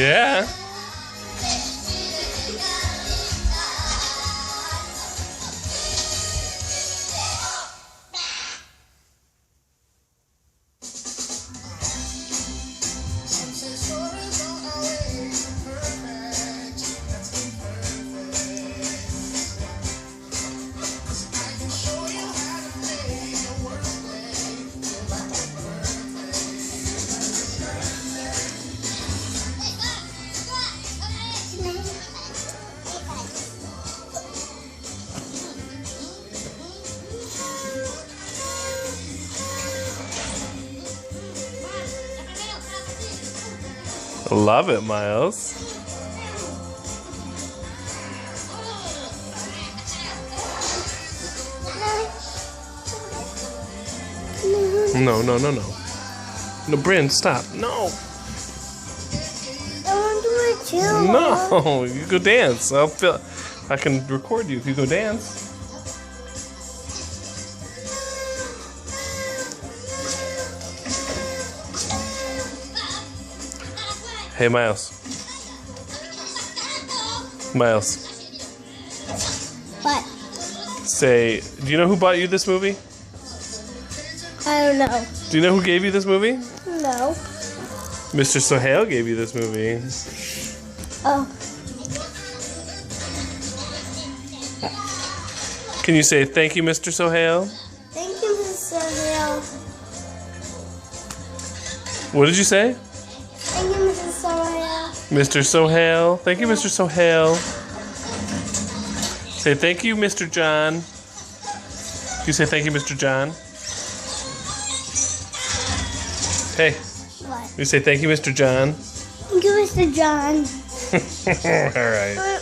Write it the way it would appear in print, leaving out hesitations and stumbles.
Yeah. Love it, Miles. No, no, no, no. No, Bryn, stop. No. I want to do it too. No, you go dance. I can record you if you go dance. Hey, Miles. Miles. What? Say, do you know who bought you this movie? I don't know. Do you know who gave you this movie? No. Mr. Sohail gave you this movie. Oh. Can you say thank you, Mr. Sohail? Thank you, Mr. Sohail. What did you say? Thank you, Mr. Sohail. Mr. Sohail. Thank you, Mr. Sohail. Say thank you, Mr. John. Can you say thank you, Mr. John? Hey. What? You say thank you, Mr. John. Thank you, Mr. John. All right.